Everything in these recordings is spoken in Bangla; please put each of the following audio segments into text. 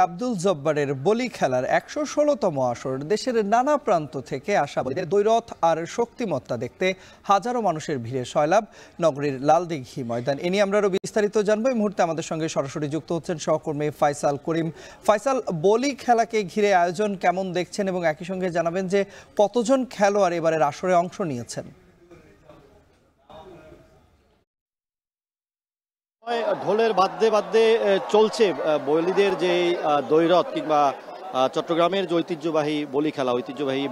আব্দুল জব্বারের বলি খেলার ১১৬তম আসর দেশের নানা প্রান্ত থেকে আসা দ্বৈরথ আর শক্তিমত্তা দেখতে হাজারো মানুষের ভিড়ে সয়লাব নগরীর লালদিঘি ময়দান। এ নিয়ে আমরা আরো বিস্তারিত জানবো। এই মুহূর্তে আমাদের সঙ্গে সরাসরি যুক্ত হচ্ছেন সহকর্মী ফাইসাল করিম। ফাইসাল, বলি খেলাকে ঘিরে আয়োজন কেমন দেখছেন এবং একই সঙ্গে জানাবেন যে কতজন খেলোয়াড় এবারের আসরে অংশ নিয়েছেন? ঢোলের বাদ্যে বাদ্যে চলছে বলিদের যে দ্বৈরথ কিংবা চট্টগ্রামের যে ঐতিহ্যবাহী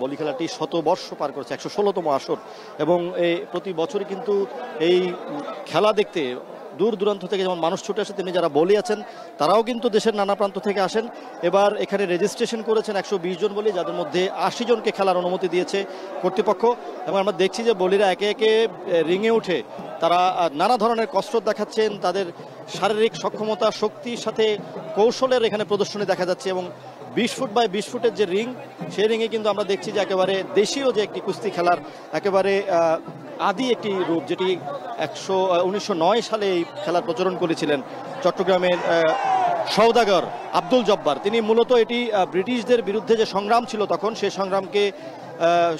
বলি খেলাটি ১০০ বর্ষ পার করেছে, ১১৬তম আসর। এবং প্রতি বছরই কিন্তু এই খেলা দেখতে দূর দূরান্ত থেকে যেমন মানুষ ছুটে আসে, তেমনি যারা বলি আছেন তারাও কিন্তু দেশের নানা প্রান্ত থেকে আসেন। এবার এখানে রেজিস্ট্রেশন করেছেন ১২০ জন বলি, যাদের মধ্যে ৮০ জনকে খেলার অনুমতি দিয়েছে কর্তৃপক্ষ। এবং আমরা দেখছি যে বলিরা একে একে রিংয়ে উঠে তারা নানা ধরনের কসরত দেখাচ্ছেন, তাদের শারীরিক সক্ষমতা, শক্তির সাথে কৌশলের এখানে প্রদর্শনী দেখা যাচ্ছে। এবং ২০ ফুট বাই ২০ ফুটের যে রিং, সেই রিংয়ে কিন্তু আমরা দেখছি যে একেবারে দেশীয় যে একটি কুস্তি খেলার একেবারে আদি একটি রূপ, যেটি ১৯০৯ সালে এই খেলার প্রচলন করেছিলেন চট্টগ্রামের সওদাগর আব্দুল জব্বার। তিনি মূলত এটি ব্রিটিশদের বিরুদ্ধে যে সংগ্রাম ছিল তখন,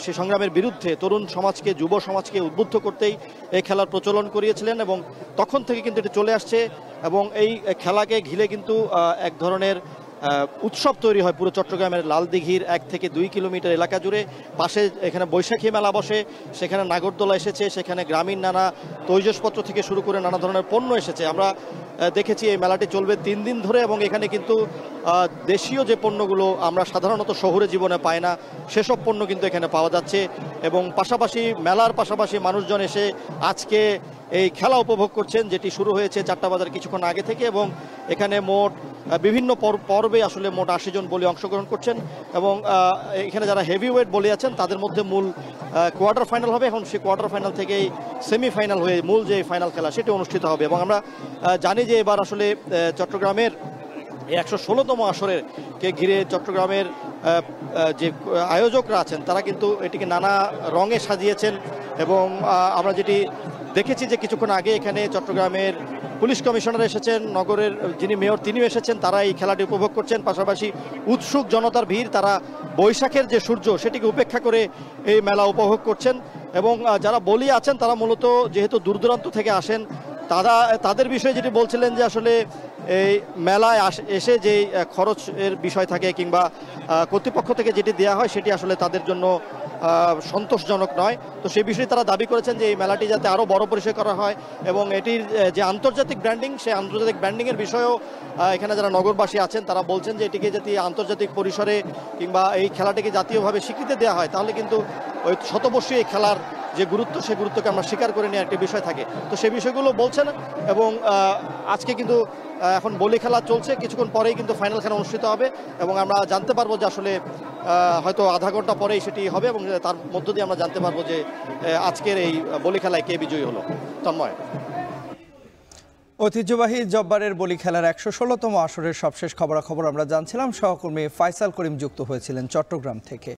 সেই সংগ্রামের বিরুদ্ধে তরুণ সমাজকে, যুব সমাজকে উদ্বুদ্ধ করতেই এই খেলার প্রচলন করিয়েছিলেন। এবং তখন থেকে কিন্তু এটি চলে আসছে। এবং এই খেলাকে ঘিরে কিন্তু এক ধরনের উৎসব তৈরি হয় পুরো চট্টগ্রামের লালদিঘির ১ থেকে ২ কিলোমিটার এলাকা জুড়ে। পাশে এখানে বৈশাখী মেলা বসে, সেখানে নাগরদোলা এসেছে, সেখানে গ্রামীণ নানা তৈজসপত্র থেকে শুরু করে নানা ধরনের পণ্য এসেছে। আমরা দেখেছি এই মেলাটি চলবে ৩ দিন ধরে। এবং এখানে কিন্তু দেশীয় যে পণ্যগুলো আমরা সাধারণত শহুরে জীবনে পাই না, সেসব পণ্য কিন্তু এখানে পাওয়া যাচ্ছে। এবং পাশাপাশি মেলার পাশাপাশি মানুষজন এসে আজকে এই খেলা উপভোগ করছেন, যেটি শুরু হয়েছে ৪টা বাজার কিছুক্ষণ আগে থেকে। এবং এখানে মোট বিভিন্ন পর্বে আসলে মোট ৮০ জন বলি অংশগ্রহণ করছেন। এবং এখানে যারা হেভি ওয়েট বলি আছেন তাদের মধ্যে মূল কোয়ার্টার ফাইনাল হবে। এখন সেই কোয়ার্টার ফাইনাল থেকেই সেমিফাইনাল হয়ে মূল যে ফাইনাল খেলা সেটি অনুষ্ঠিত হবে। এবং আমরা জানি যে এবার আসলে চট্টগ্রামের ১১৬তম আসরের কে ঘিরে চট্টগ্রামের যে আয়োজকরা আছেন তারা কিন্তু এটিকে নানা রঙে সাজিয়েছেন। এবং আমরা যেটি দেখেছি যে কিছুক্ষণ আগে এখানে চট্টগ্রামের পুলিশ কমিশনার এসেছেন, নগরের যিনি মেয়র তিনিও এসেছেন, তারা এই খেলাটি উপভোগ করছেন। পাশাপাশি উৎসুক জনতার ভিড়, তারা বৈশাখের যে সূর্য সেটিকে উপেক্ষা করে এই মেলা উপভোগ করছেন। এবং যারা বলি আছেন তারা মূলত যেহেতু দূর দূরান্ত থেকে আসেন, তাদের বিষয়ে যেটি বলছিলেন যে আসলে এই মেলায় এসে যে খরচের বিষয় থাকে কিংবা কর্তৃপক্ষ থেকে যেটি দেওয়া হয় সেটি আসলে তাদের জন্য সন্তোষজনক নয়। তো সেই বিষয়ে তারা দাবি করেছেন যে এই মেলাটি যাতে আরও বড় পরিসরে করা হয়। এবং এটির যে আন্তর্জাতিক ব্র্যান্ডিং, সেই আন্তর্জাতিক ব্র্যান্ডিংয়ের বিষয়েও এখানে যারা নগরবাসী আছেন তারা বলছেন যে এটিকে যদি আন্তর্জাতিক পরিসরে কিংবা এই খেলাটিকে জাতীয়ভাবে স্বীকৃতি দেওয়া হয় তাহলে কিন্তু ওই শতবর্ষী এই খেলার যে গুরুত্ব, সেই গুরুত্বকে আমরা স্বীকার করে নেওয়ার একটি বিষয় থাকে। তো সেই বিষয়গুলো বলছেন। এবং আজকে কিন্তু এখন বলি খেলা চলছে, কিছুক্ষণ পরেই কিন্তু ফাইনাল খেলা অনুষ্ঠিত হবে। এবং আমরা জানতে পারবো যে আসলে হয়তো আধা ঘন্টা পরেই সেটি হবে। এবং তার মধ্য দিয়ে আমরা জানতে পারবো যে আজকের এই বলি খেলায় কে বিজয়ী হলো। তন্ময়। ঐতিহ্যবাহী জব্বারের বলি খেলার ১১৬তম আসরের সবশেষ খবরাখবর আমরা জানছিলাম। সহকর্মী ফাইসাল করিম যুক্ত হয়েছিলেন চট্টগ্রাম থেকে।